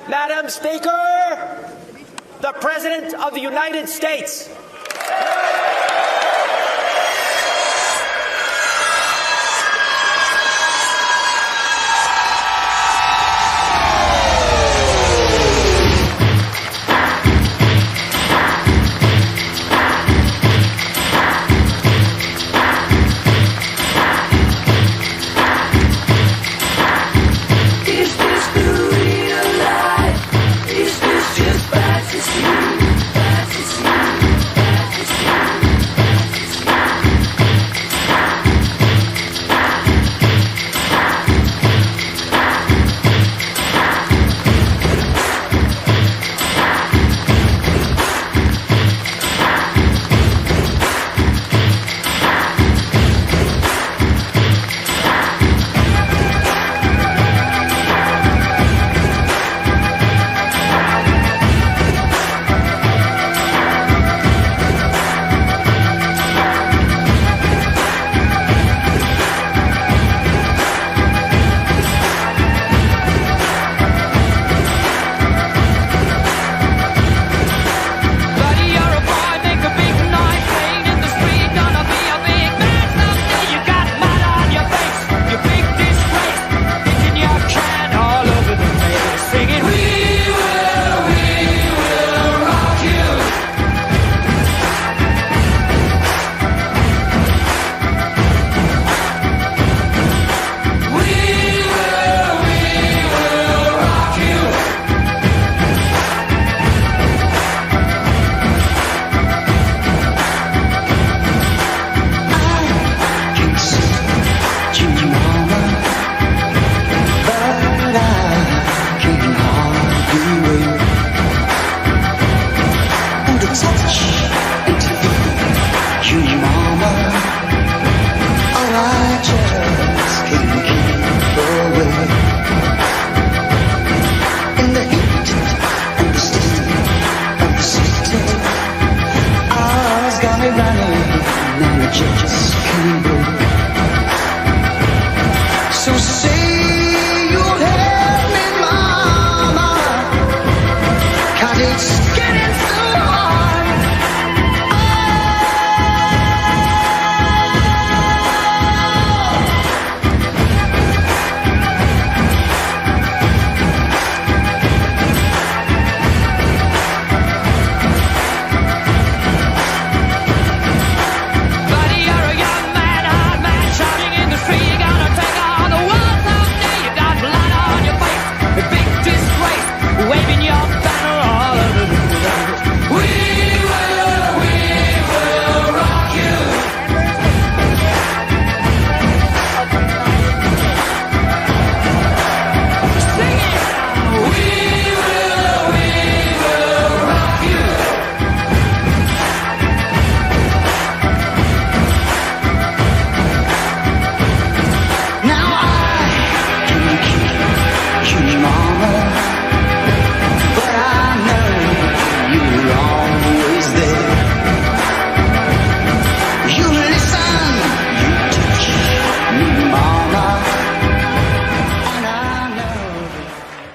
Madam Speaker, the President of the United States.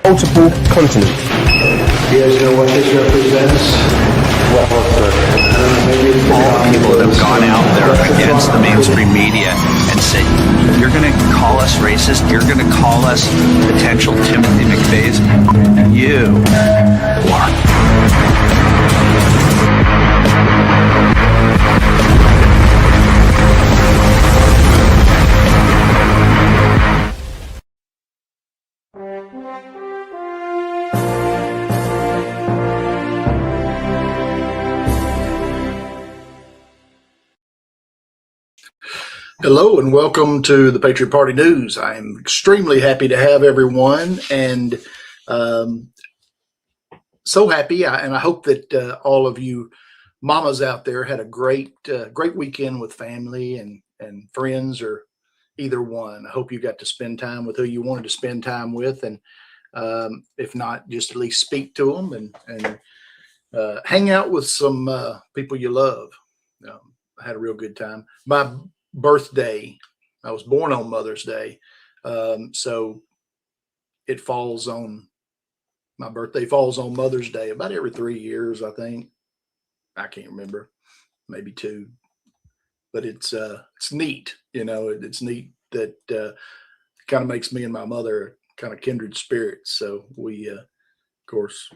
Multiple continents. You guys know what this represents? All the people that have gone out there against the mainstream media and said, you're going to call us racist, you're going to call us potential Timothy McVeighs. You are. Hello and welcome to the Patriot Party News. I'm extremely happy to have everyone, and so happy. And I hope that all of you mamas out there had a great weekend with family and friends, or either one. I hope you got to spend time with who you wanted to spend time with, and if not, just at least speak to them and hang out with some people you love. I had a real good time. My birthday, I was born on Mother's Day, so it falls on My birthday falls on Mother's Day about every 3 years, I think. I can't remember, maybe 2, but it's neat. It's neat that kind of makes me and my mother kind of kindred spirits. So we, of course,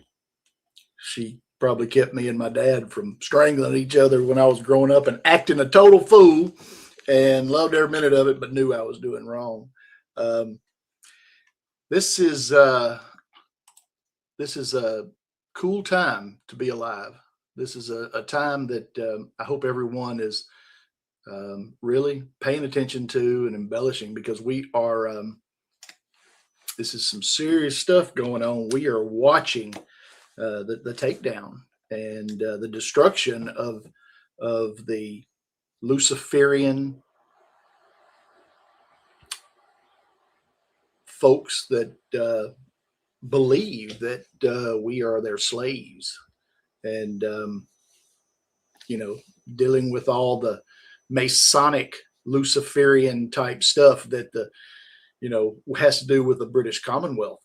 she probably kept me and my dad from strangling each other when I was growing up and acting a total fool, and loved every minute of it, but knew I was doing wrong. This is a cool time to be alive. This is a time that I hope everyone is really paying attention to and embellishing, because we are, this is some serious stuff going on. We are watching the takedown and the destruction of the Luciferian folks that believe that we are their slaves, and dealing with all the Masonic Luciferian type stuff that has to do with the British Commonwealth,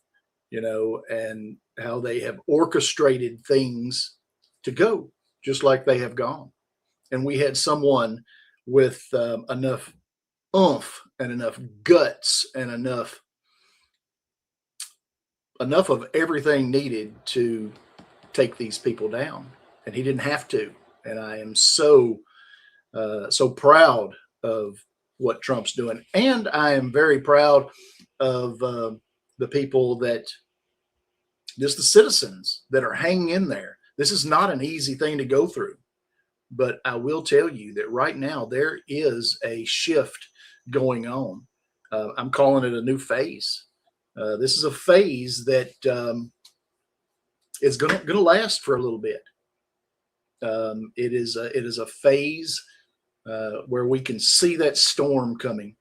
and how they have orchestrated things to go just like they have gone. And we had someone with enough oomph and enough guts and enough of everything needed to take these people down, and he didn't have to. And I am so proud of what Trump's doing, and I am very proud of the people the citizens that are hanging in there. This is not an easy thing to go through, but I will tell you that right now there is a shift going on. I'm calling it a new phase. This is a phase that is going to last for a little bit. It is a phase where we can see that storm coming.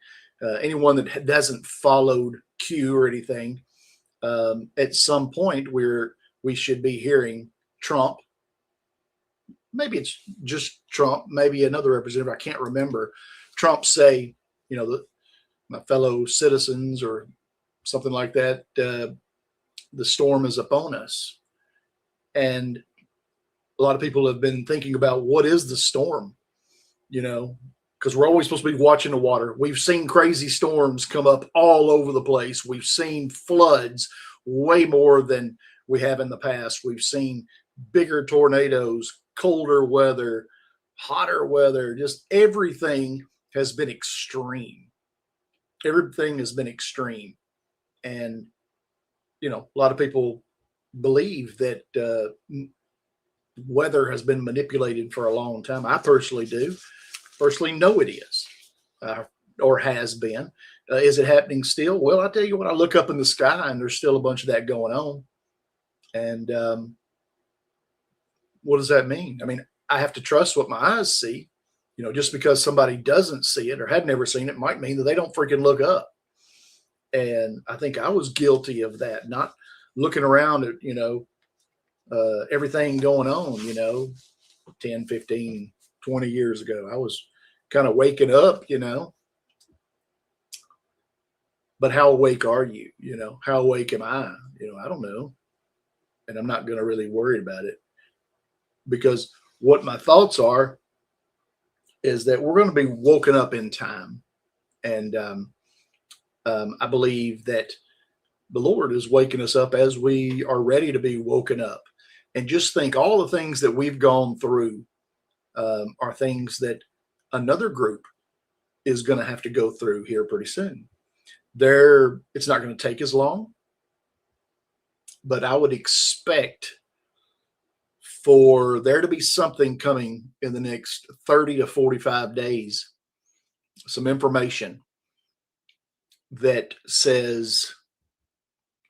Anyone that hasn't followed Q or anything, at some point we should be hearing Trump. Maybe it's just Trump, maybe another representative, I can't remember. Trump say, my fellow citizens, or something like that, the storm is upon us. And a lot of people have been thinking about, what is the storm? Because we're always supposed to be watching the water. We've seen crazy storms come up all over the place. We've seen floods way more than we have in the past. We've seen bigger tornadoes, colder weather, hotter weather. Just everything has been extreme. Everything has been extreme. And, a lot of people believe that weather has been manipulated for a long time. I personally know it is, or has been. Is it happening still? Well, I tell you what, I look up in the sky and there's still a bunch of that going on. And what does that mean? I mean, I have to trust what my eyes see. Just because somebody doesn't see it or had never seen it might mean that they don't freaking look up. And I think I was guilty of that, not looking around at, everything going on, 10, 15, 20 years ago. I was kind of waking up, but how awake are you? How awake am I? I don't know. And I'm not going to really worry about it, because what my thoughts are is that we're going to be woken up in time. And I believe that the Lord is waking us up as we are ready to be woken up. And just think, all the things that we've gone through are things that another group is going to have to go through here pretty soon. It's not going to take as long, but I would expect for there to be something coming in the next 30 to 45 days, some information that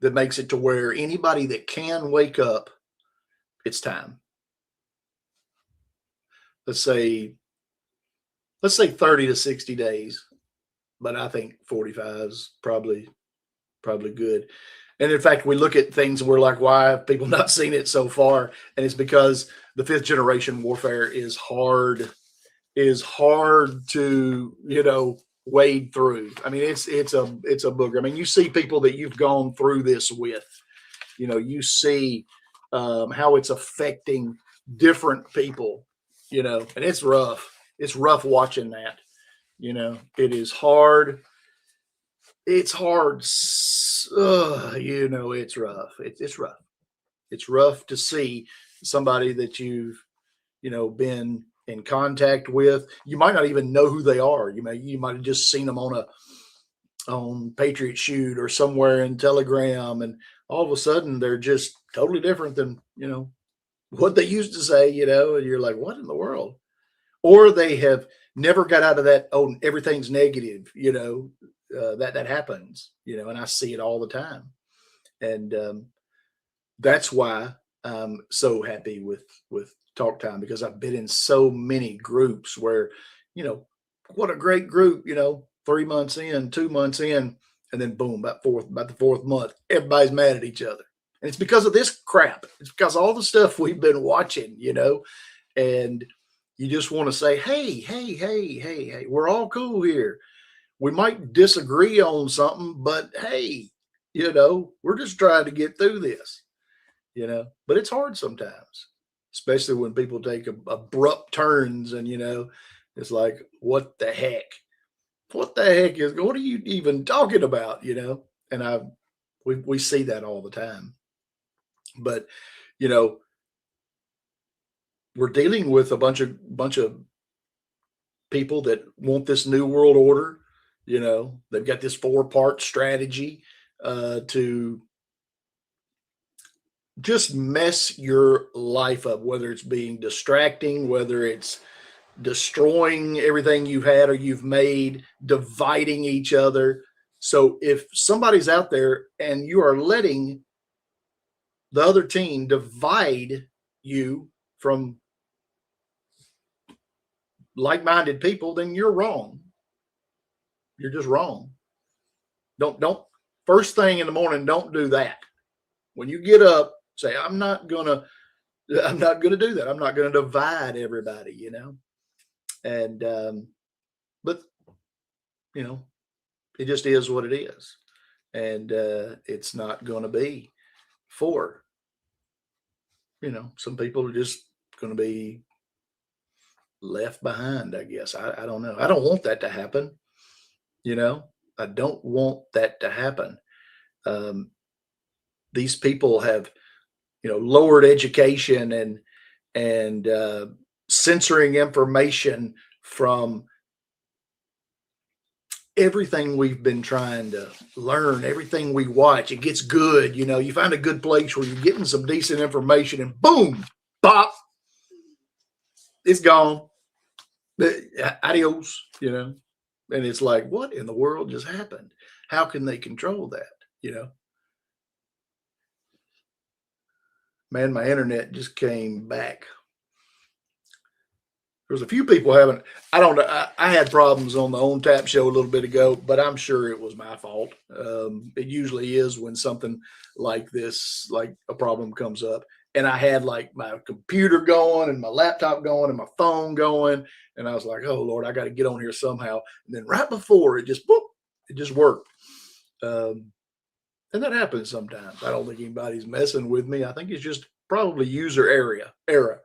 makes it to where anybody that can wake up, it's time. Let's say 30 to 60 days, but I think 45 is probably good. And in fact, we look at things and we're like, why have people not seen it so far? And it's because the 5th generation warfare is hard to, wade through. I mean, it's a booger. I mean, you see people that you've gone through this with, you see how it's affecting different people, and it's rough. It's rough watching that. It is hard. It's hard. It's rough. It's rough. It's rough to see somebody that you've, been in contact with. You might not even know who they are. You might have just seen them on Patriot Shoot or somewhere in Telegram, and all of a sudden they're just totally different than, what they used to say, and you're like, what in the world? Or they have never got out of that, oh, everything's negative, that happens, and I see it all the time. And that's why I'm so happy with Talk Time, because I've been in so many groups where, what a great group, 3 months in, 2 months in, and then boom, about the fourth month, everybody's mad at each other. And it's because of this crap. It's because of all the stuff we've been watching, and you just want to say, hey, we're all cool here. We might disagree on something, but hey, we're just trying to get through this, but it's hard sometimes, especially when people take abrupt turns and, it's like, what the heck? What are you even talking about? And we see that all the time. But, we're dealing with a bunch of people that want this new world order. They've got this 4-part strategy to just mess your life up, whether it's being distracting, whether it's destroying everything you've had or you've made, dividing each other. So if somebody's out there and you are letting the other team divide you from like-minded people, then you're wrong. You're just wrong. Don't first thing in the morning, don't do that. When you get up, say, I'm not gonna do that. I'm not gonna divide everybody, And but it just is what it is. And it's not gonna be for, some people are just gonna be left behind, I guess. I don't know. I don't want that to happen. I don't want that to happen. These people have, lowered education and censoring information from everything we've been trying to learn, everything we watch. It gets good. You find a good place where you're getting some decent information and boom, pop, it's gone. Adios, and it's like, what in the world just happened? How can they control that? Man, my internet just came back. There's a few people having, I don't know. I had problems on the On Tap show a little bit ago, but I'm sure it was my fault. It usually is when something like this, like a problem comes up. And I had like my computer going and my laptop going and my phone going. And I was like, oh, Lord, I got to get on here somehow. And then right before it just worked. And that happens sometimes. I don't think anybody's messing with me. I think it's just probably user error.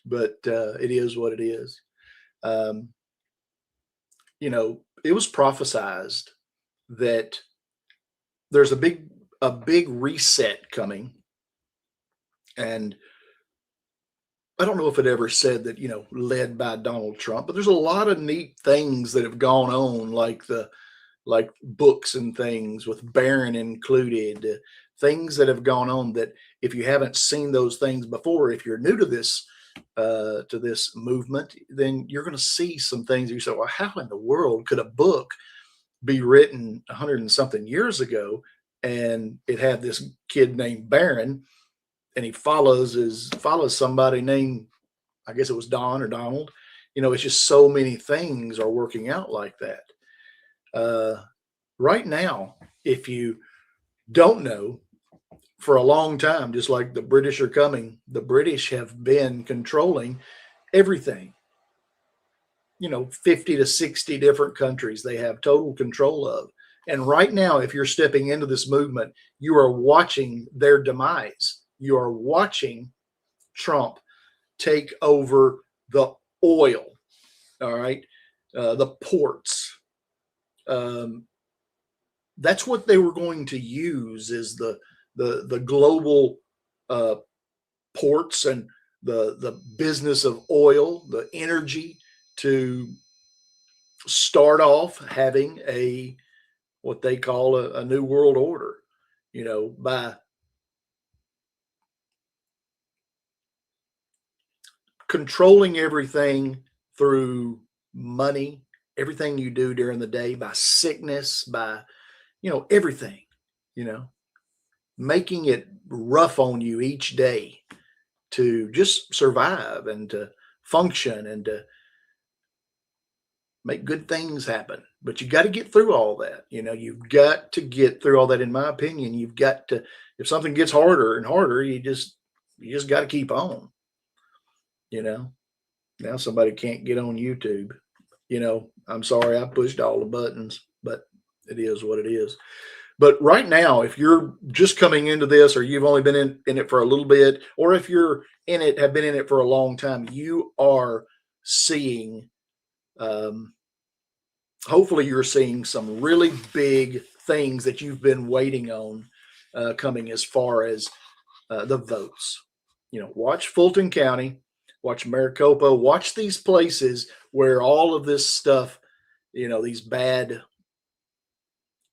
But it is what it is. It was prophesized that there's a big reset coming. And I don't know if it ever said that, led by Donald Trump, but there's a lot of neat things that have gone on, like books and things with Barron included, things that have gone on that if you haven't seen those things before, if you're new to this movement, then you're going to see some things you say, well, how in the world could a book be written 100 and something years ago and it had this kid named Barron and he follows somebody named, I guess it was Don or Donald. It's just so many things are working out like that. Right now, if you don't know, for a long time, just like the British are coming, the British have been controlling everything. 50 to 60 different countries they have total control of. And right now, if you're stepping into this movement, you are watching their demise. You are watching Trump take over the oil, all right, the ports. That's what they were going to use, is the global ports and the business of oil, the energy, to start off having what they call a new world order, by controlling everything through money, everything you do during the day, by sickness, by, everything, making it rough on you each day to just survive and to function and to make good things happen. But you got to get through all that. You've got to get through all that. In my opinion, you've got to, if something gets harder and harder, you just got to keep on. Now somebody can't get on YouTube. I'm sorry, I pushed all the buttons, but it is what it is. But right now, if you're just coming into this, or you've only been in it for a little bit, or if you're in it, have been in it for a long time, you are seeing, hopefully you're seeing some really big things that you've been waiting on coming, as far as the votes. Watch Fulton County, watch Maricopa, watch these places where all of this stuff, these bad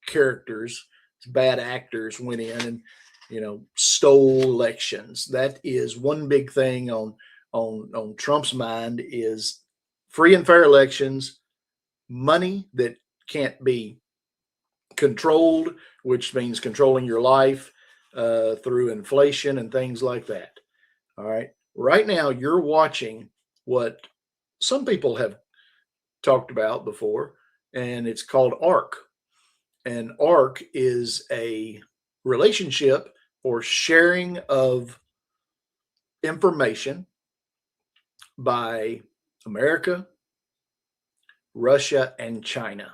characters, bad actors went in and, stole elections. That is one big thing on Trump's mind, is free and fair elections, money that can't be controlled, which means controlling your life through inflation and things like that. All right. Right now, you're watching what some people have talked about before, and it's called ARC. And ARC is a relationship or sharing of information by America, Russia, and China.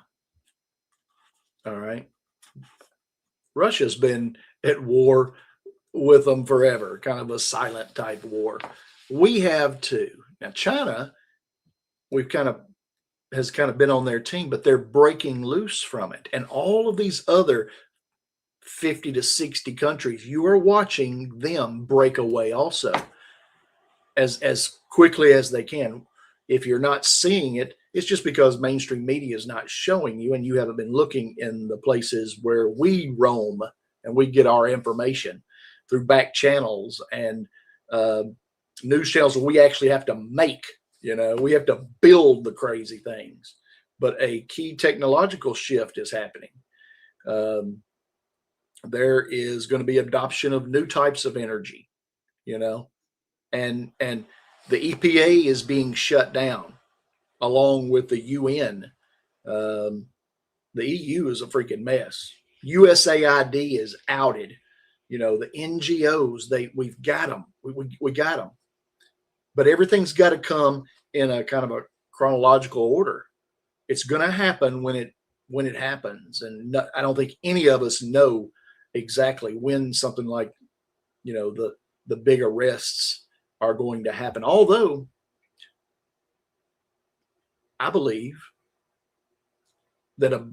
All right. Russia's been at war with them forever, kind of a silent type war. We have too. Now, China, has kind of been on their team, but they're breaking loose from it. And all of these other 50 to 60 countries, you are watching them break away also, as quickly as they can. If you're not seeing it, it's just because mainstream media is not showing you, and you haven't been looking in the places where we roam and we get our information, through back channels and news channels that we actually have to make. We have to build the crazy things. But a key technological shift is happening. There is going to be adoption of new types of energy, and the EPA is being shut down along with the UN. The EU is a freaking mess. USAID is outed. The NGOs, we've got them. We got them. But everything's got to come in a kind of a chronological order. It's going to happen when it happens. And I don't think any of us know exactly when something like, the big arrests are going to happen. Although I believe that a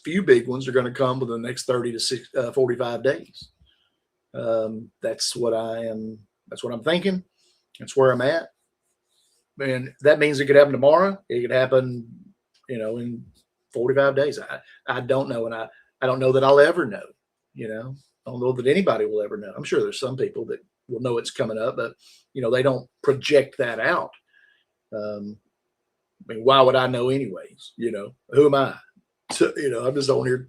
few big ones are going to come within the next 30 to 45 days. That's what I'm thinking. That's where I'm at. And that means it could happen tomorrow. It could happen, in 45 days. I don't know. And I don't know that I'll ever know, I don't know that anybody will ever know. I'm sure there's some people that will know it's coming up, but, they don't project that out. Why would I know anyways? Who am I? So, I'm just on here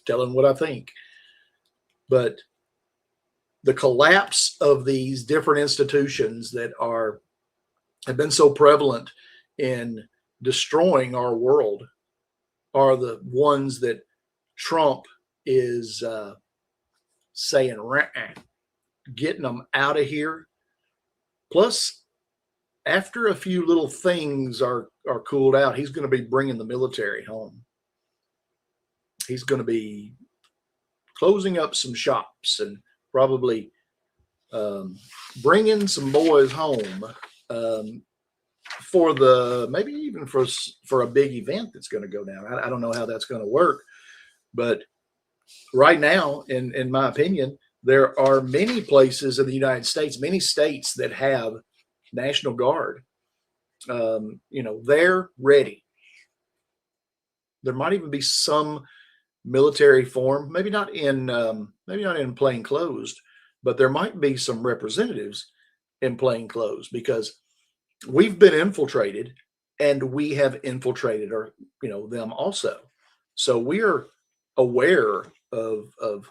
telling what I think. But the collapse of these different institutions that have been so prevalent in destroying our world are the ones that Trump is saying, getting them out of here. Plus, after a few little things are cooled out, he's going to be bringing the military home. he's going to be closing up some shops and probably bringing some boys home for maybe even for a big event that's going to go down. I don't know how that's going to work, but right now, in my opinion, there are many places in the United States, many states that have National Guard. They're ready. There might even be some military form, maybe not in plain clothes, but there might be some representatives in plain clothes, because we've been infiltrated and we have infiltrated them also. So we are aware of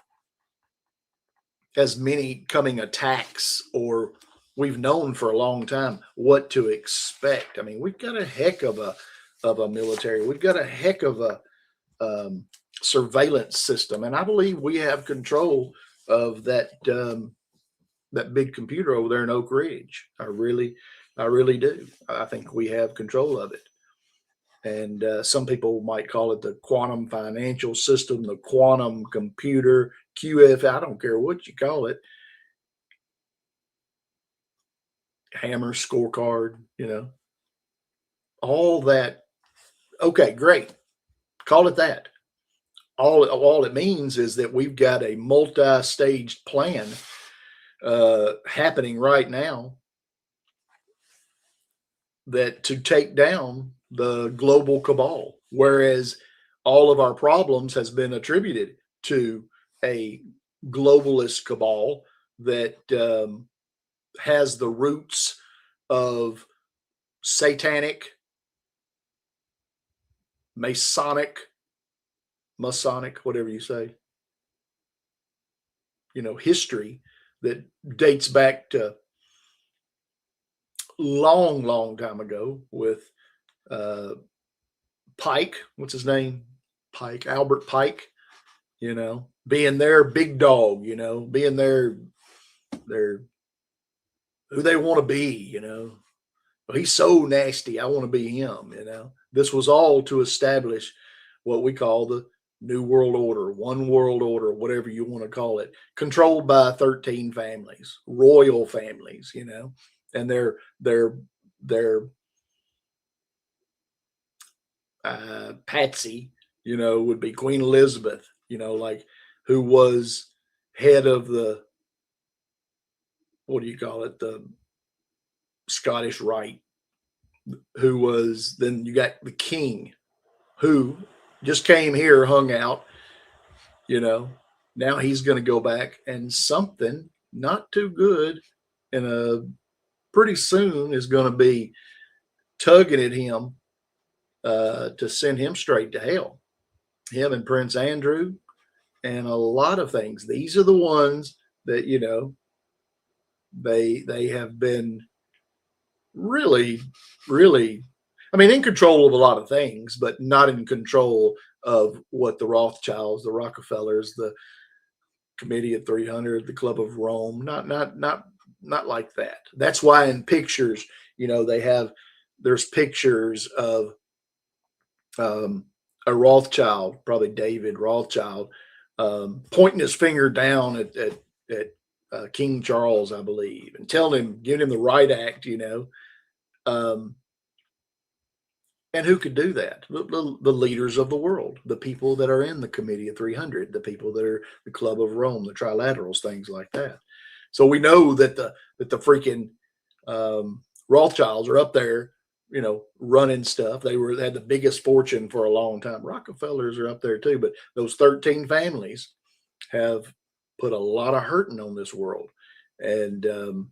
as many coming attacks, or we've known for a long time what to expect. I mean, we've got a heck of a military. We've got a heck of a surveillance system, and I believe we have control of that big computer over there in Oak Ridge. I really do. I think we have control of it. And some people might call it the quantum financial system, the quantum computer, QF. I don't care what you call it. Hammer scorecard, all that. Okay, great. Call it that. All it means is that we've got a multi-staged plan happening right now that to take down the global cabal, whereas all of our problems has been attributed to a globalist cabal that has the roots of satanic, Masonic, whatever you say, history that dates back to long time ago with Pike. What's his name? Pike, Albert Pike, being their big dog, being their who they want to be, well, he's so nasty, I want to be him. This was all to establish what we call the New World Order, One World Order, whatever you want to call it, controlled by 13 families, royal families, and their Patsy, would be Queen Elizabeth, who was head of the, what do you call it, the Scottish Rite, who was, then you got the king, who just came here, hung out, now he's going to go back, and something not too good pretty soon is going to be tugging at him to send him straight to hell. Him and Prince Andrew and a lot of things. These are the ones that, they have been really, in control of a lot of things, but not in control of what the Rothschilds, the Rockefellers, the Committee of 300, the Club of Rome, not like that. That's why in pictures, there's pictures of a Rothschild, probably David Rothschild, pointing his finger down at King Charles, I believe, and telling him, giving him the right act, and who could do that? The leaders of the world, the people that are in the Committee of 300, the people that are the Club of Rome, the Trilaterals, things like that. So we know that the freaking Rothschilds are up there, running stuff. They had the biggest fortune for a long time. Rockefellers are up there too, but those 13 families have put a lot of hurting on this world. And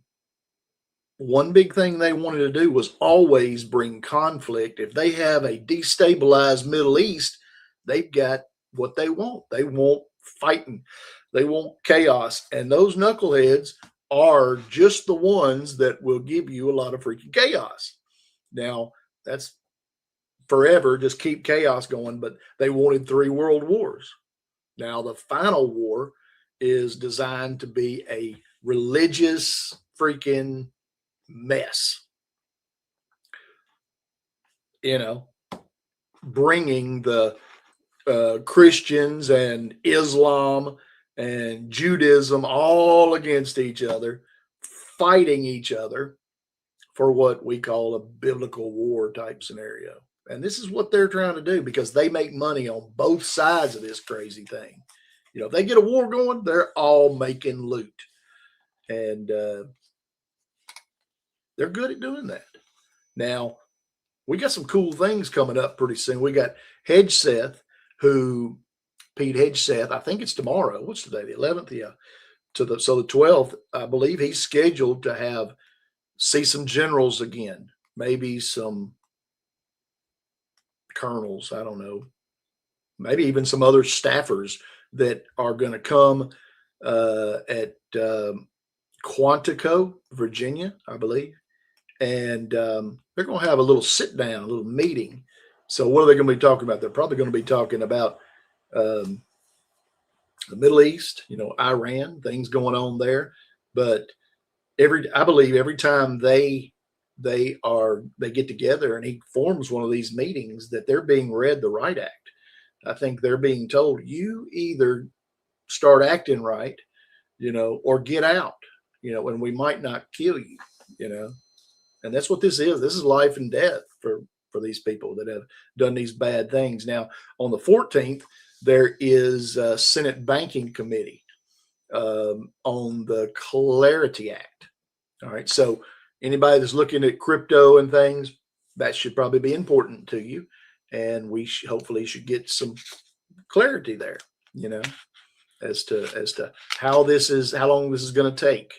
one big thing they wanted to do was always bring conflict. If they have a destabilized Middle East, they've got what they want. They want fighting. They want chaos. And those knuckleheads are just the ones that will give you a lot of freaking chaos. Now, that's forever, just keep chaos going, but they wanted 3 world wars. Now, the final war is designed to be a religious freaking mess. Bringing the Christians and Islam and Judaism all against each other, fighting each other for what we call a biblical war type scenario. And this is what they're trying to do because they make money on both sides of this crazy thing. You know, if they get a war going, they're all making loot. And they're good at doing that. Now, we got some cool things coming up pretty soon. We got Hedgeseth, Pete Hedgeseth, I think it's tomorrow. What's today? The 11th? Yeah. So the 12th, I believe he's scheduled to see some generals again, maybe some colonels, I don't know, maybe even some other staffers that are going to come at Quantico, Virginia, I believe. And they're going to have a little sit down, a little meeting. So what are they going to be talking about? They're probably going to be talking about the Middle East, you know, Iran, things going on there. But I believe every time they get together and he forms one of these meetings, that they're being read the right act. I think they're being told, you either start acting right, you know, or get out, you know, and we might not kill you, you know. And that's what this is. This is life and death for these people that have done these bad things. Now, on the 14th, there is a Senate Banking Committee on the Clarity Act. All right. So anybody that's looking at crypto and things, that should probably be important to you. And we hopefully should get some clarity there, you know, as to how long this is going to take.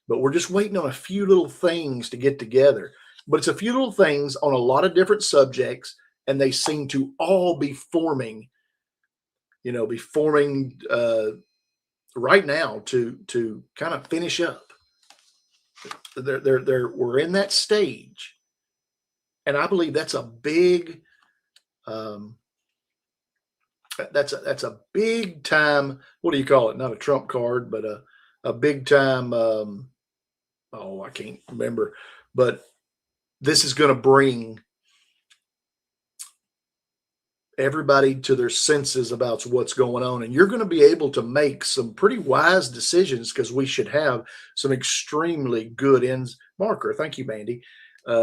But we're just waiting on a few little things to get together. But it's a few little things on a lot of different subjects, and they seem to all be forming right now to kind of finish up. We're in that stage, and I believe that's a big that's a big time. What do you call it? Not a trump card, but a big time. I can't remember, but this is going to bring everybody to their senses about what's going on. And you're going to be able to make some pretty wise decisions because we should have some extremely good Marker. Thank you, Mandy.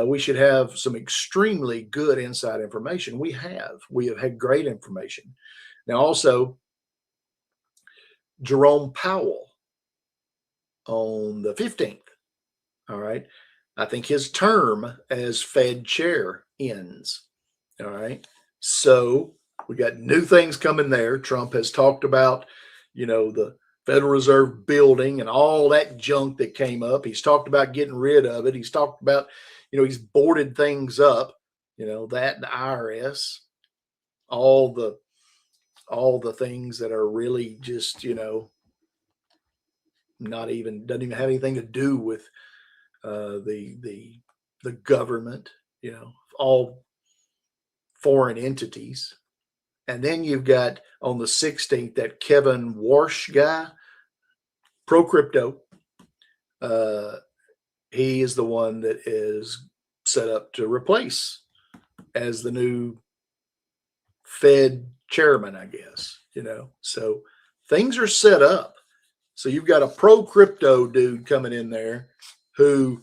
We should have some extremely good inside information. We have had great information. Now, also, Jerome Powell on the 15th. All right. I think his term as Fed chair ends. All right. So we got new things coming there. Trump has talked about, you know, the Federal Reserve building and all that junk that came up. He's talked about getting rid of it. He's talked about, you know, he's boarded things up, you know, that the IRS, all the things that are really just, you know, doesn't even have anything to do with the government, you know, all foreign entities. And then you've got on the 16th that Kevin Warsh guy, pro crypto. He is the one that is set up to replace as the new Fed chairman, I guess, you know. So things are set up. So you've got a pro crypto dude coming in there who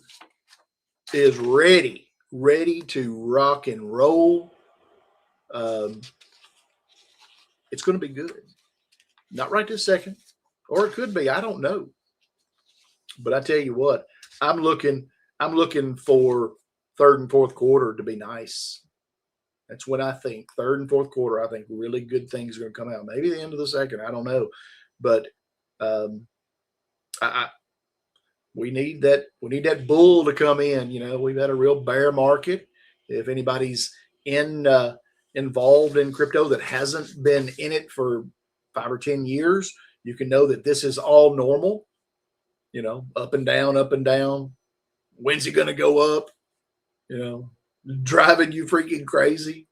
is ready to rock and roll. It's going to be good. Not right this second, or it could be. I don't know. But I tell you what, I'm looking for third and fourth quarter to be nice. That's when I think third and fourth quarter, I think really good things are going to come out. Maybe the end of the second, I don't know. But we need that bull to come in. You know, we've had a real bear market. If anybody's involved in crypto that hasn't been in it for 5 or 10 years, you can know that this is all normal. You know, up and down, up and down. When's it going to go up? You know, driving you freaking crazy.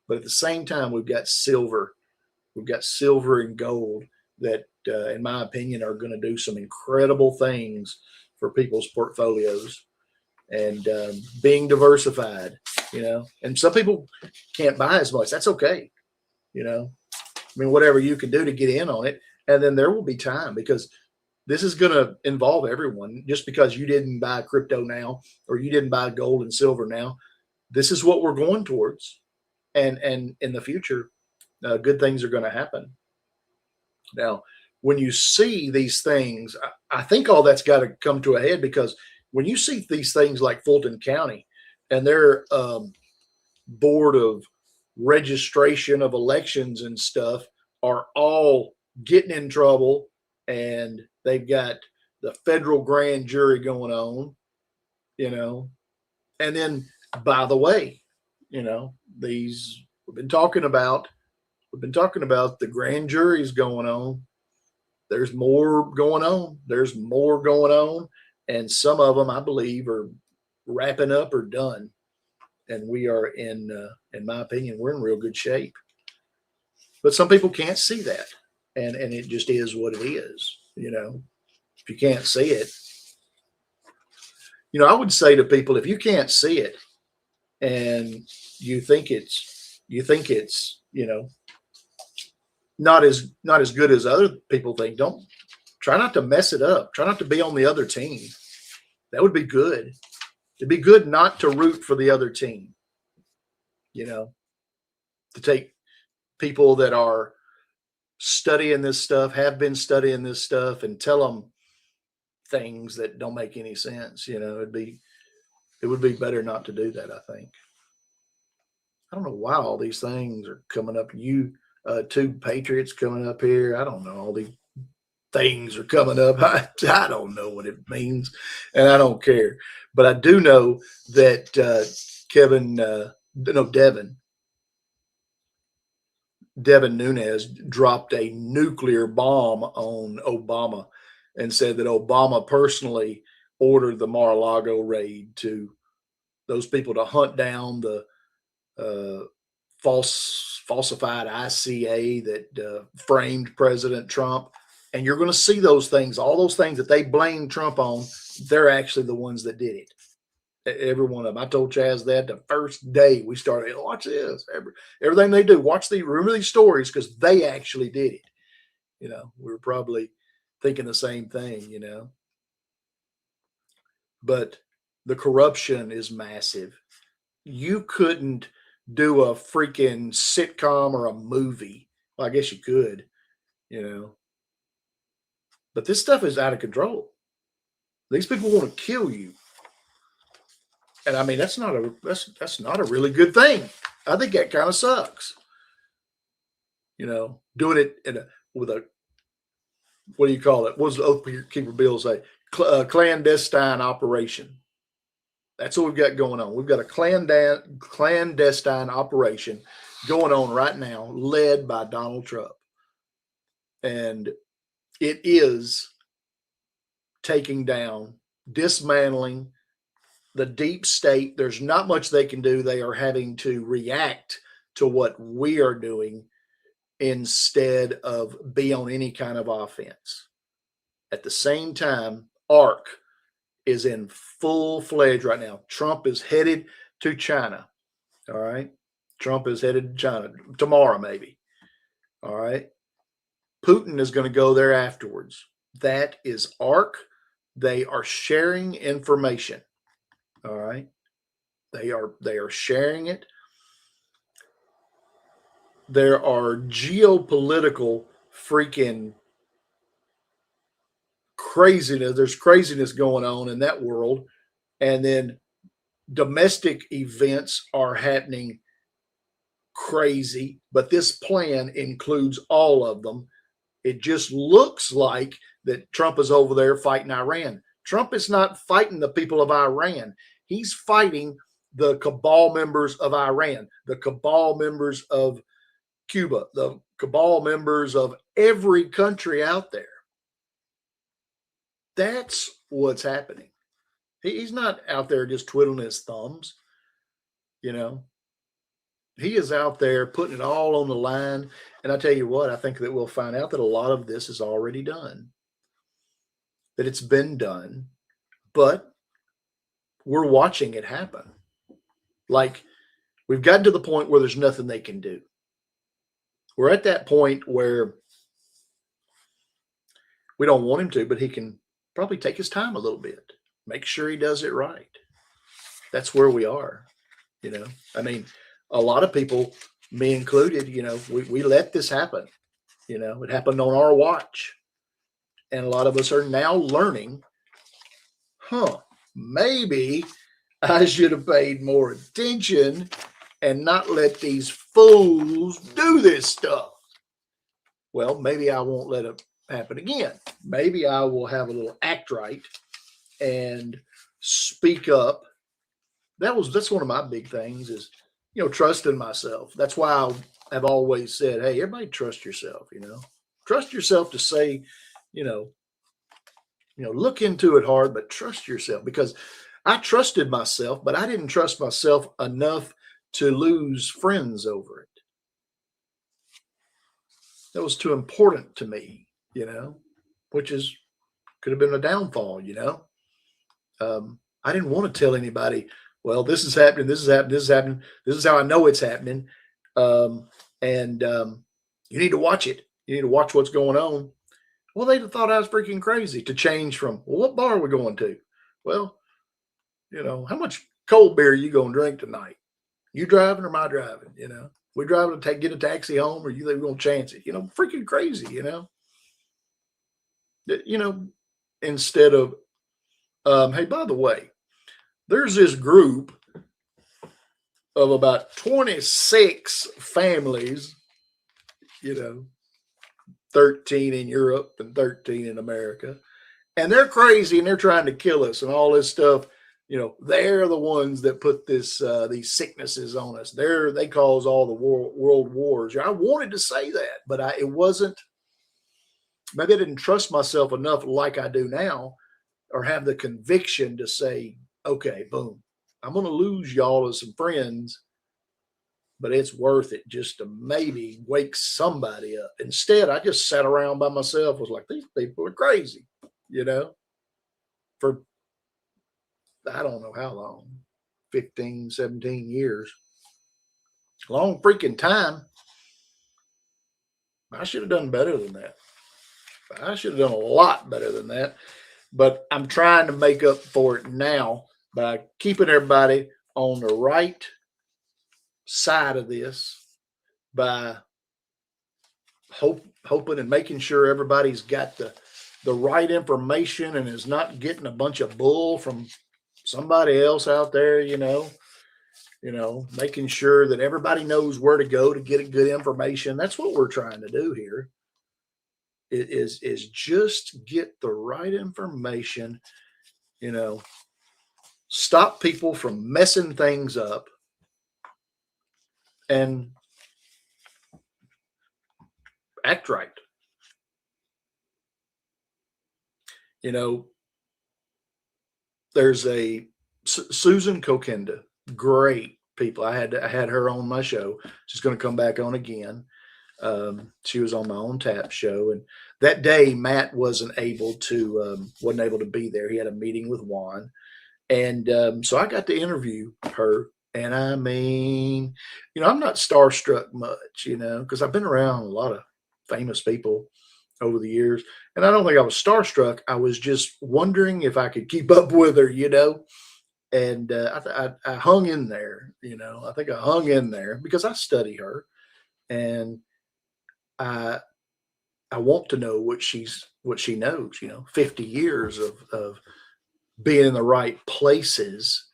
But at the same time, we've got silver. We've got silver and gold that, in my opinion, are going to do some incredible things for people's portfolios and being diversified, you know. And some people can't buy as much. That's okay. You know, mean, whatever you can do to get in on it. And then there will be time, because this is going to involve everyone. Just because you didn't buy crypto now, or you didn't buy gold and silver now, this is what we're going towards. And in the future, good things are going to happen. Now, when you see these things, I think all that's got to come to a head, because when you see these things like Fulton County and their board of registration of elections and stuff are all getting in trouble, and they've got the federal grand jury going on, and then, by the way, these we've been talking about the grand juries going on. There's more going on. There's more going on. And some of them, I believe, are wrapping up or done. And we are in my opinion, we're in real good shape. But some people can't see that. And it just is what it is. If you can't see it, I would say to people, if you can't see it and you think it's, not as good as other people think, don't try not to mess it up. Try not to be on the other team. That would be good. It'd be good not to root for the other team, to take people that are studying this stuff, have been studying this stuff, and tell them things that don't make any sense. It would be better not to do that, I think. I don't know why all these things are coming up. Two Patriots coming up here. I don't know. All these things are coming up. I don't know what it means, and I don't care. But I do know that Devin Nunes dropped a nuclear bomb on Obama and said that Obama personally ordered the Mar-a-Lago raid to those people to hunt down the falsified ICA that framed President Trump. And you're going to see those things, all those things that they blame Trump on, they're actually the ones that did it. Every one of them. I told Chaz that the first day we started. Watch this. Everything they do. Remember these stories, because they actually did it. We were probably thinking the same thing, But the corruption is massive. You couldn't do a freaking sitcom or a movie. Well, I guess you could, But this stuff is out of control. These people want to kill you. And I mean, that's not a really good thing. I think that kind of sucks. Doing it with a, what do you call it? What does the Oath Keeper Bill say? Clandestine operation. That's what we've got going on. We've got a clandestine operation going on right now, led by Donald Trump. And it is taking down, dismantling the deep state. There's not much they can do. They are having to react to what we are doing instead of be on any kind of offense. At the same time, ARC is in full-fledged right now. Trump is headed to China. All right. Trump is headed to China tomorrow, maybe. All right. Putin is going to go there afterwards. That is ARC. They are sharing information. All right. They are sharing it. There are geopolitical freaking craziness. There's craziness going on in that world. And then domestic events are happening crazy. But this plan includes all of them. It just looks like that Trump is over there fighting Iran. Trump is not fighting the people of Iran. He's fighting the cabal members of Iran, the cabal members of Cuba, the cabal members of every country out there. That's what's happening. He's not out there just twiddling his thumbs. He is out there putting it all on the line. And I tell you what, I think that we'll find out that a lot of this is already done, that it's been done, but we're watching it happen. Like, we've gotten to the point where there's nothing they can do. we're at that point where we don't want him to, but he can probably take his time a little bit, make sure he does it right. That's where we are. I mean, a lot of people, me included, we let this happen. It happened on our watch. And a lot of us are now learning, maybe I should have paid more attention and not let these fools do this stuff. Well, maybe I won't let it happen again. Maybe I will have a little act right and speak up. That's one of my big things is, trusting myself. That's why I have always said, hey, everybody trust yourself, trust yourself to say, look into it hard, but trust yourself, because I trusted myself, but I didn't trust myself enough to lose friends over it. That was too important to me, which could have been a downfall, I didn't want to tell anybody, well, this is happening, this is happening, this is happening, this is how I know it's happening. And you need to watch it. You need to watch what's going on. Well, they'd have thought I was freaking crazy to change from, well, what bar are we going to? Well, how much cold beer are you going to drink tonight? You driving or am I driving? We driving to get a taxi home, or you think we're going to chance it? Freaking crazy, instead of, hey, by the way, there's this group of about 26 families, 13 in Europe and 13 in America. And they're crazy and they're trying to kill us and all this stuff. They're the ones that put these sicknesses on us. They cause all the world wars. I wanted to say that, but it wasn't, maybe I didn't trust myself enough like I do now, or have the conviction to say, okay, boom, I'm going to lose y'all as some friends, but it's worth it just to maybe wake somebody up. Instead, I just sat around by myself, was like, these people are crazy, for I don't know how long, 15, 17 years. Long freaking time. I should have done better than that. I should have done a lot better than that. But I'm trying to make up for it now by keeping everybody on the right side of this, by hoping and making sure everybody's got the right information and is not getting a bunch of bull from somebody else out there, making sure that everybody knows where to go to get good information. That's what we're trying to do here. It is just get the right information, stop people from messing things up, and act right. There's a Susan Kokenda, great people. I had her on my show. She's going to come back on again. She was on my own tap show, and that day Matt wasn't able to be there. He had a meeting with Juan, and so I got to interview her. And I mean, I'm not starstruck much, because I've been around a lot of famous people over the years, and I don't think I was starstruck. I was just wondering if I could keep up with her, and I hung in there. I think I hung in there because I study her, and I want to know what she knows. 50 years of being in the right places,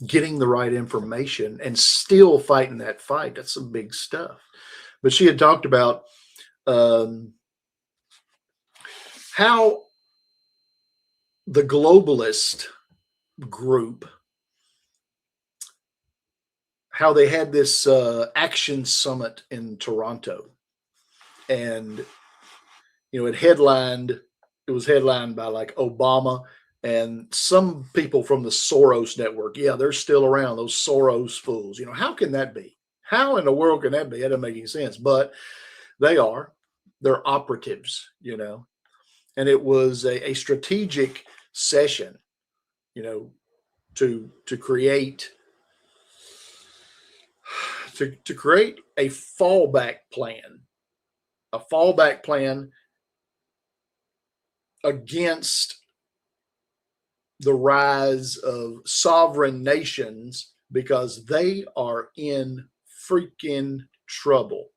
getting the right information, and still fighting that fight. That's some big stuff. But she had talked about how the globalist group, how they had this action summit in Toronto, and it was headlined by like Obama and some people from the Soros network. Yeah, they're still around, those Soros fools. How can that be? How in the world can that be? That doesn't make any sense. But they're operatives, and it was a strategic session, to create to create a fallback plan against the rise of sovereign nations because they are in freaking trouble.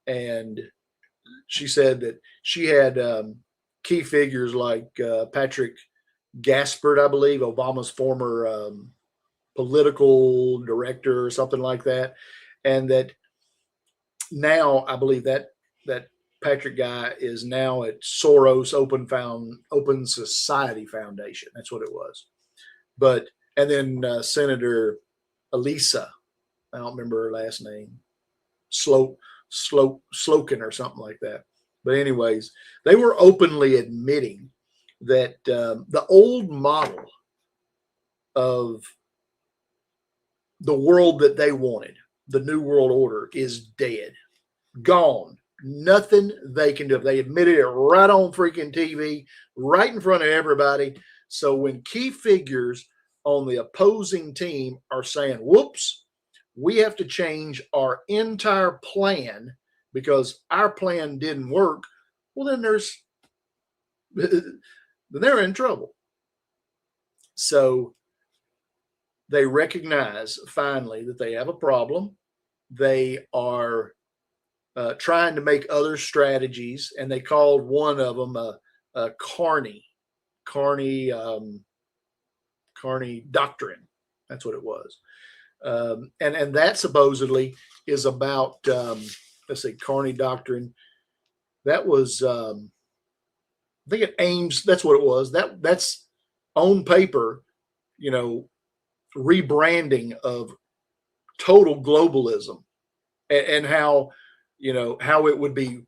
And she said that she had key figures like Patrick Gaspard, I believe, Obama's former political director or something like that. And that now I believe that Patrick guy is now at Soros Open Society Foundation. That's what it was. And then Senator Elisa, I don't remember her last name, Slokin or something like that. But anyways, they were openly admitting that the old model of the world that they wanted, the New World Order, is dead, gone. Nothing they can do. They admitted it right on freaking TV, right in front of everybody. So when key figures on the opposing team are saying, whoops, we have to change our entire plan because our plan didn't work, well, then they're in trouble. So they recognize finally that they have a problem. They are trying to make other strategies, and they called one of them a Carney doctrine. That's what it was. And that supposedly is about, let's see, Carney doctrine. That was, I think it aims, that's what it was. That's on paper, rebranding of total globalism and how, how it would be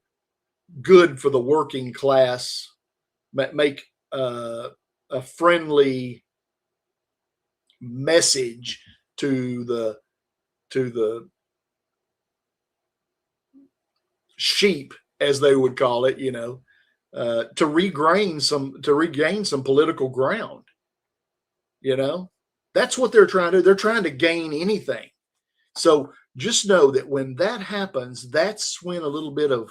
good for the working class, make a friendly message to the sheep, as they would call it, to regain some political ground. That's what they're trying to do. They're trying to gain anything. So just know that when that happens, that's when a little bit of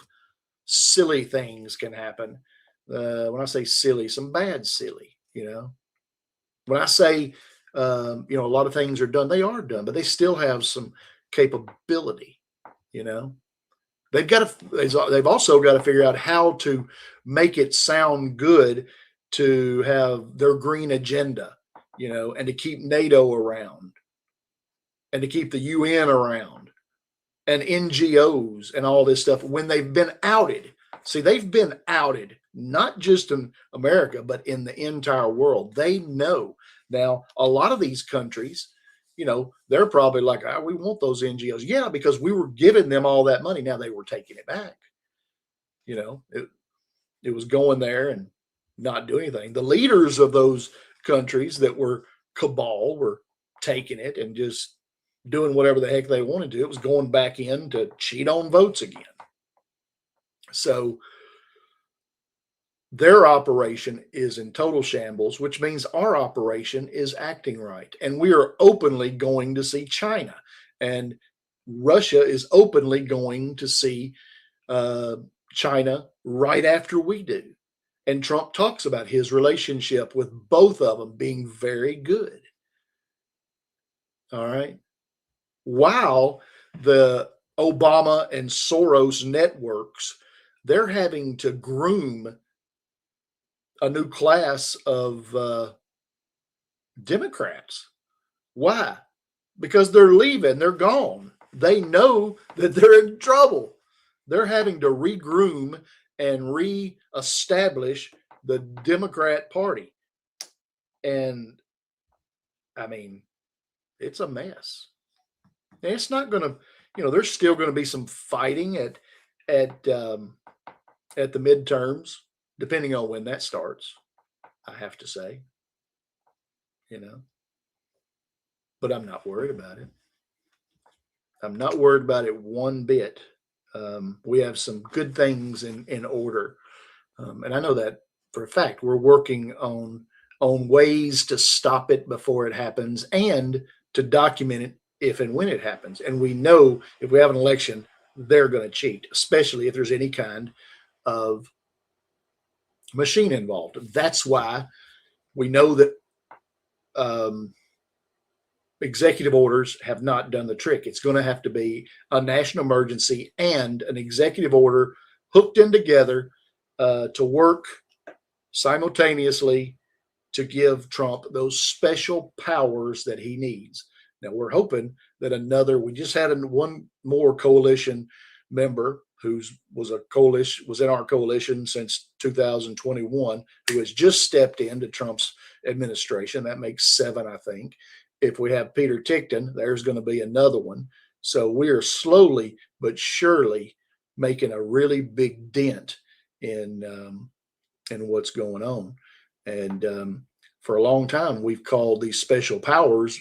silly things can happen. When I say silly, some bad silly, when I say, a lot of things are done, they are done, but they still have some capability, they've also got to figure out how to make it sound good to have their green agenda, and to keep NATO around and to keep the UN around and NGOs and all this stuff when they've been outed. See, they've been outed, not just in America, but in the entire world. They know. Now, a lot of these countries, they're probably like, we want those NGOs. Yeah, because we were giving them all that money. Now they were taking it back. It was going there and not doing anything. The leaders of those countries that were cabal were taking it and just doing whatever the heck they wanted to. It was going back in to cheat on votes again. So their operation is in total shambles, which means our operation is acting right. And we are openly going to see China. And Russia is openly going to see China right after we do. And Trump talks about his relationship with both of them being very good. All right. While the Obama and Soros networks, they're having to groom a new class of Democrats. Why? Because they're leaving. They're gone. They know that they're in trouble. They're having to regroom and reestablish the Democrat Party. And I mean, it's a mess. And it's not going to, there's still going to be some fighting at the midterms, depending on when that starts, I have to say, but I'm not worried about it. I'm not worried about it one bit. We have some good things in order. And I know that for a fact. We're working on ways to stop it before it happens and to document it if and when it happens. And we know if we have an election, they're going to cheat, especially if there's any kind of machine involved. That's why we know that executive orders have not done the trick. It's going to have to be a national emergency and an executive order hooked in together to work simultaneously to give Trump those special powers that he needs. Now we're hoping that we just had one more coalition member was in our coalition since 2021, who has just stepped into Trump's administration. That makes 7, I think. If we have Peter Tickton, there's going to be another one. So we are slowly but surely making a really big dent in what's going on. And for a long time, we've called these special powers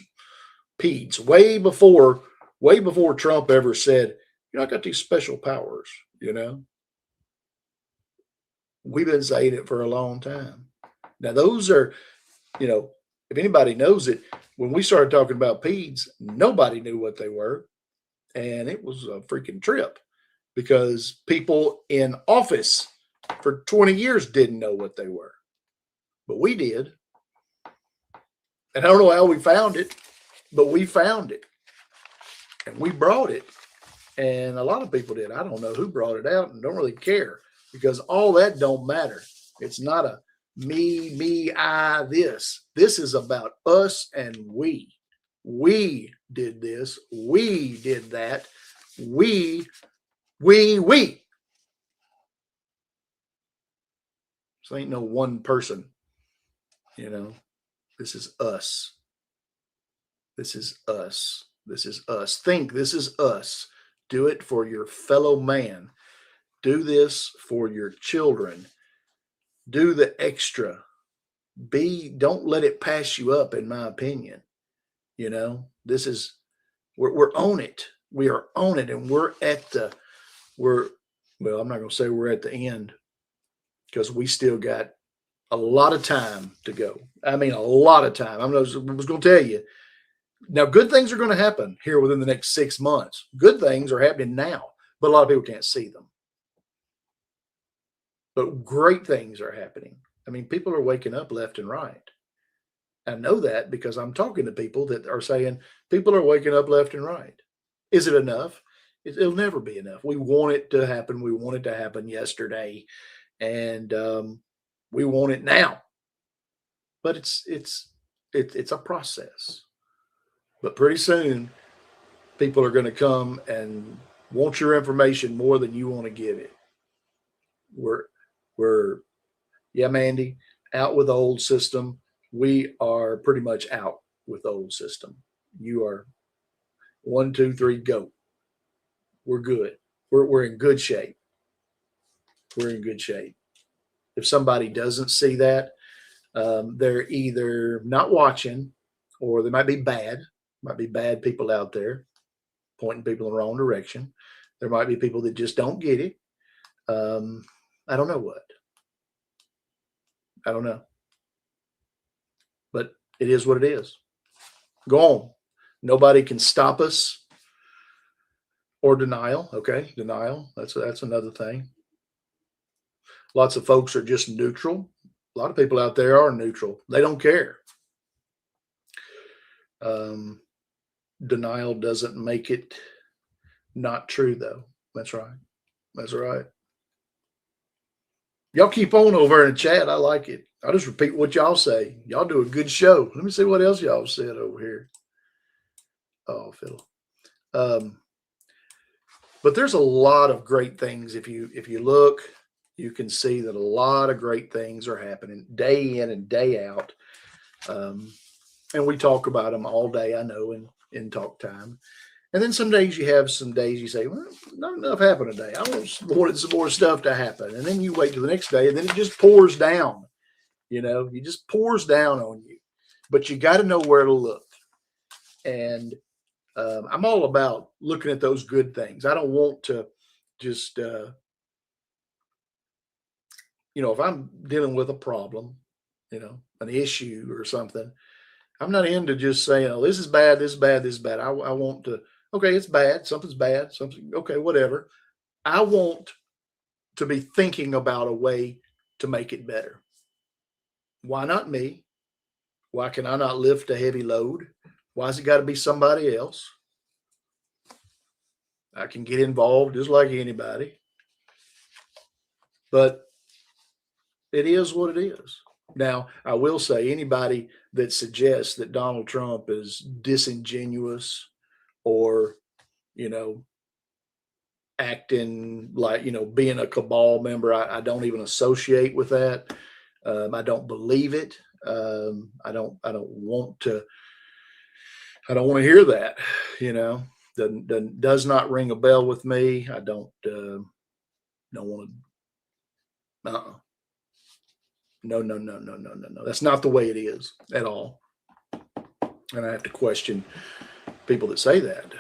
PEDs. Way before Trump ever said, I got these special powers, We've been saying it for a long time. Now, those are, if anybody knows it, when we started talking about PEDs, nobody knew what they were. And it was a freaking trip because people in office for 20 years didn't know what they were. But we did. And I don't know how we found it, but we found it. And we brought it. And a lot of people did. I don't know who brought it out and don't really care because all that don't matter. It's not a me, I, this. This is about us and we. We did this. We did that. We. So ain't no one person, This is us. This is us. This is us. Think this is us. Do it for your fellow man. Do this for your children. Do the extra. Don't let it pass you up, in my opinion. This is, we're on it. We are on it. And well, I'm not going to say we're at the end because we still got a lot of time to go. I mean, a lot of time. I was going to tell you. Now, good things are going to happen here within the next 6 months. Good things are happening now, but a lot of people can't see them. But great things are happening. I mean, people are waking up left and right. I know that because I'm talking to people that are saying people are waking up left and right. Is it enough? It'll never be enough. We want it to happen. We want it to happen yesterday. And we want it now. But it's a process. But pretty soon, people are going to come and want your information more than you want to give it. Yeah, Mandy, out with the old system. We are pretty much out with the old system. You are 1, 2, 3, go. We're good. We're in good shape. We're in good shape. If somebody doesn't see that, they're either not watching or they might be bad. Might be bad people out there pointing people in the wrong direction. There might be people that just don't get it. I don't know what. I don't know. But it is what it is. Go on. Nobody can stop us. Or denial. Okay, denial. That's another thing. Lots of folks are just neutral. A lot of people out there are neutral. They don't care. Denial doesn't make it not true, though. That's right. That's right. Y'all keep on over in the chat. I like it. I'll just repeat what y'all say. Y'all do a good show. Let me see what else y'all said over here. Oh, Phil. But there's a lot of great things. If you look, you can see that a lot of great things are happening day in and day out. And we talk about them all day, I know, in talk time. And then some days you say, well, not enough happened today. I wanted some more stuff to happen. And then you wait till the next day and then it just pours down. It just pours down on you. But you got to know where to look. And I'm all about looking at those good things. I don't want to just, if I'm dealing with a problem, an issue or something, I'm not into just saying, oh, this is bad, this is bad, this is bad. I want to, okay, it's bad, something, okay, whatever. I want to be thinking about a way to make it better. Why not me? Why can I not lift a heavy load? Why's it got to be somebody else? I can get involved just like anybody. But it is what it is. Now, I will say anybody that suggests that Donald Trump is disingenuous or, you know, acting like, you know, being a cabal member, I don't even associate with that. I don't believe it. I don't want to hear that, you know. Does not ring a bell with me. I don't want to. No. That's not the way it is at all. And I have to question people that say that.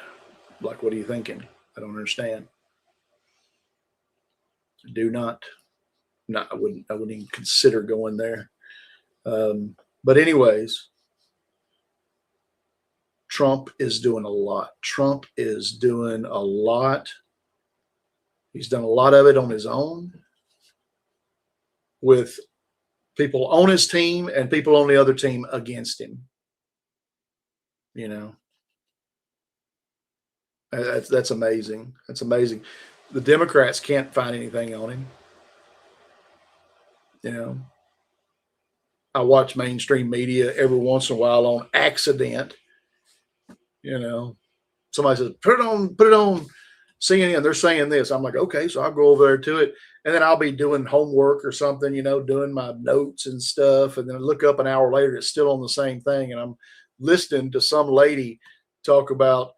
Like, what are you thinking? I don't understand. Do not. No, I wouldn't even consider going there. But anyways, Trump is doing a lot. Trump is doing a lot. He's done a lot of it on his own with people on his team and people on the other team against him. You know, that's amazing. That's amazing. The Democrats can't find anything on him. You know, I watch mainstream media every once in a while on accident. You know, somebody says, put it on CNN. They're saying this. I'm like, okay, so I'll go over there to it. And then I'll be doing homework or something, you know, doing my notes and stuff. And then I look up an hour later, it's still on the same thing. And I'm listening to some lady talk about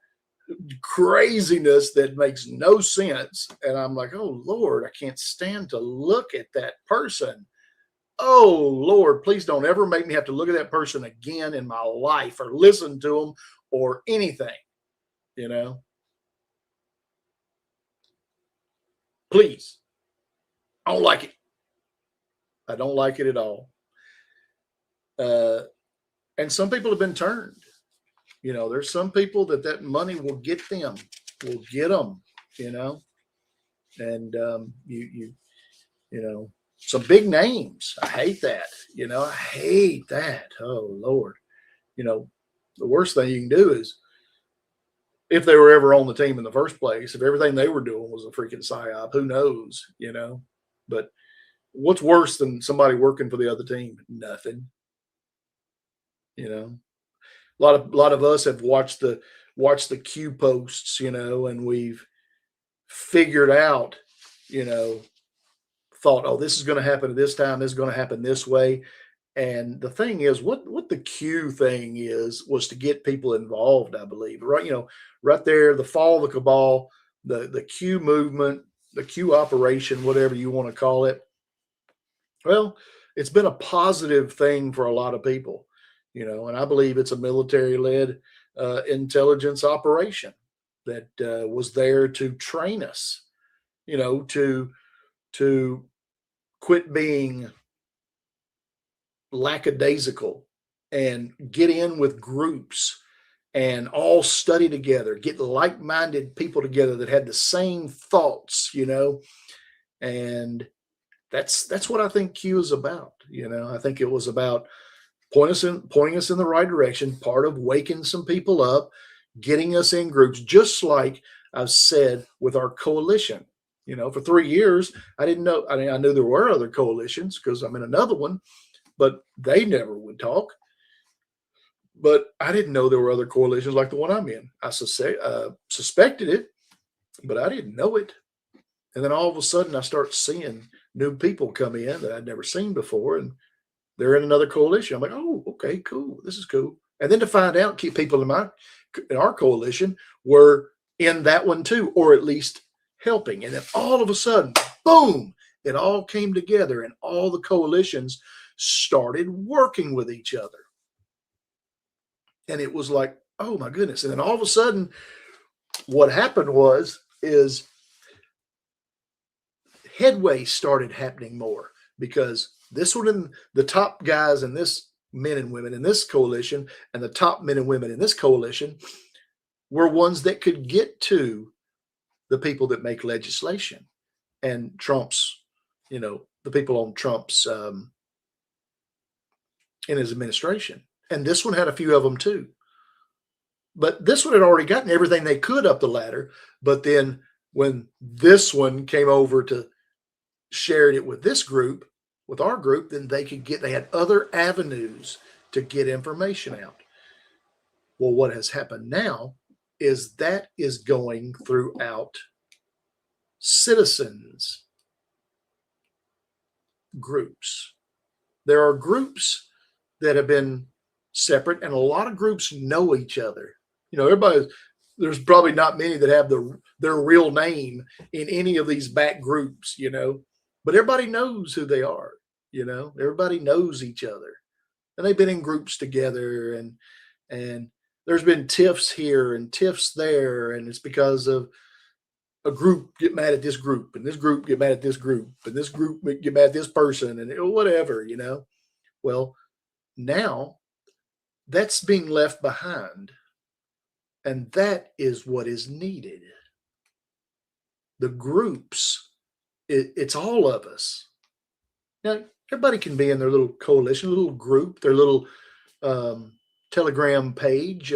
craziness that makes no sense. And I'm like, oh, Lord, I can't stand to look at that person. Oh, Lord, please don't ever make me have to look at that person again in my life or listen to them or anything, you know. Please. I don't like it. I don't like it at all. And some people have been turned. You know, there's some people that money will get them, you know. And you know, some big names. I hate that. You know, I hate that. Oh, Lord. You know, the worst thing you can do is, if they were ever on the team in the first place, if everything they were doing was a freaking psyop, who knows, you know? But what's worse than somebody working for the other team? Nothing. You know, a lot of us have watched the Q posts, you know, and we've figured out, you know, thought, oh, this is going to happen at this time, this is going to happen this way. And the thing is, what the Q thing was to get people involved, I believe. Right, you know, right there, the fall of the cabal, the Q movement, the Q operation, whatever you want to call it. Well, it's been a positive thing for a lot of people, you know, and I believe it's a military-led intelligence operation that was there to train us, you know, to quit being lackadaisical and get in with groups and all study together, get like-minded people together that had the same thoughts, you know. And that's what I think Q is about. You know, I think it was about pointing us in the right direction, part of waking some people up, getting us in groups, just like I've said with our coalition. You know, for 3 years, I didn't know. I mean, I knew there were other coalitions because I'm in another one, but they never would talk. But I didn't know there were other coalitions like the one I'm in. I suspected it, but I didn't know it. And then all of a sudden, I start seeing new people come in that I'd never seen before, and they're in another coalition. I'm like, oh, okay, cool. This is cool. And then to find out, people in our coalition were in that one too, or at least helping. And then all of a sudden, boom, it all came together, and all the coalitions started working with each other. And it was like, oh my goodness. And then all of a sudden, what happened is headway started happening more, because this one, the top guys in this men and women in this coalition and the top men and women in this coalition were ones that could get to the people that make legislation and Trump's, the people on Trump's in his administration. And this one had a few of them too. But this one had already gotten everything they could up the ladder. But then when this one came over to share it with this group, with our group, then they had other avenues to get information out. Well, what has happened now is that is going throughout citizens groups. There are groups that have been separate, and a lot of groups know each other. There's probably not many that have their real name in any of these back groups, but everybody knows who they are. Everybody knows each other, and they've been in groups together, and there's been tiffs here and tiffs there, and it's because of a group get mad at this group, and this group get mad at this group, and this group get mad at this person, and whatever, Well, now that's being left behind, and that is what is needed. The groups, it's all of us. Now, everybody can be in their little coalition, little group, their little Telegram page,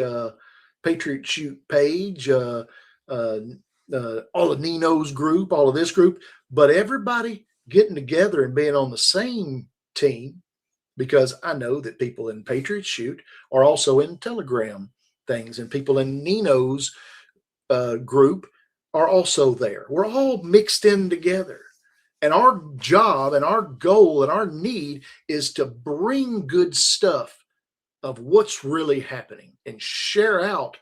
Patriot Shoot page, all of Nino's group, all of this group, but everybody getting together and being on the same team, because I know that people in Patriot Shoot are also in Telegram things, and people in Nino's group are also there. We're all mixed in together. And our job and our goal and our need is to bring good stuff of what's really happening and share out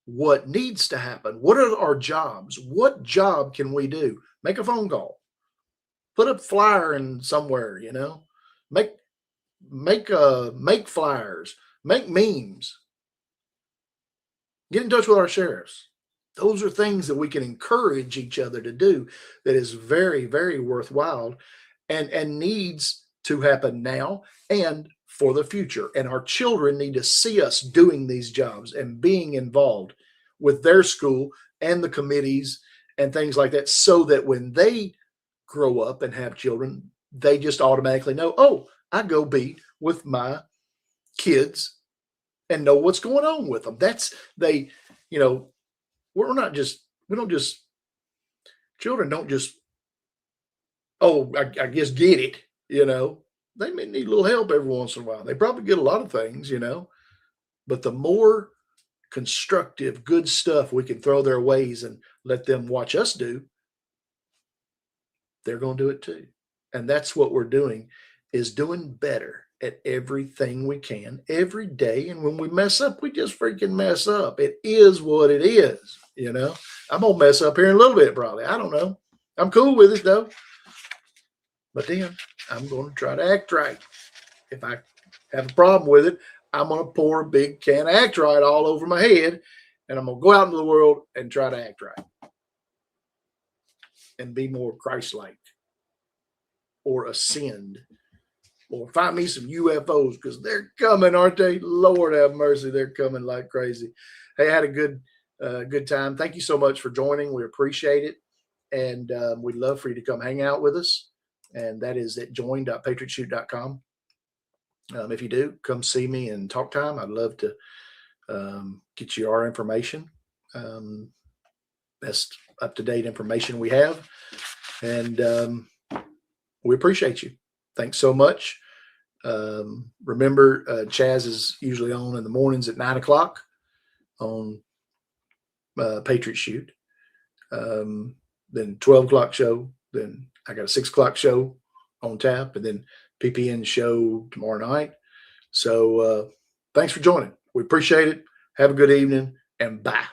what needs to happen. What are our jobs? What job can we do? Make a phone call. Put a flyer in somewhere, Make flyers. Make memes. Get in touch with our sheriffs. Those are things that we can encourage each other to do that is very, very worthwhile and needs to happen now and for the future. And our children need to see us doing these jobs and being involved with their school and the committees and things like that, so that when they grow up and have children, they just automatically know, oh, I go be with my kids and know what's going on with them. Children don't just, I guess get it, they may need a little help every once in a while. They probably get a lot of things, but the more constructive, good stuff we can throw their ways and let them watch us do, they're going to do it too. And that's what we're doing, is doing better at everything we can every day. And when we mess up, we just freaking mess up. It is what it is. I'm going to mess up here in a little bit, probably. I don't know. I'm cool with it though. But then I'm going to try to act right. If I have a problem with it, I'm going to pour a big can of Act Right all over my head, and I'm going to go out into the world and try to act right and be more Christ-like, or ascend, or find me some UFOs, because they're coming, aren't they? Lord have mercy, they're coming like crazy. Hey, I had a good time. Thank you so much for joining. We appreciate it, and we'd love for you to come hang out with us. And that is at join.patriotshoot.com. If you do, come see me and talk time. I'd love to get you our information, best up-to-date information we have. And we appreciate you. Thanks so much. Remember, Chaz is usually on in the mornings at 9 o'clock on Patriot Shoot. Then 12 o'clock show. Then I got a 6 o'clock show on tap, and then PPN show tomorrow night. So thanks for joining. We appreciate it. Have a good evening, and bye.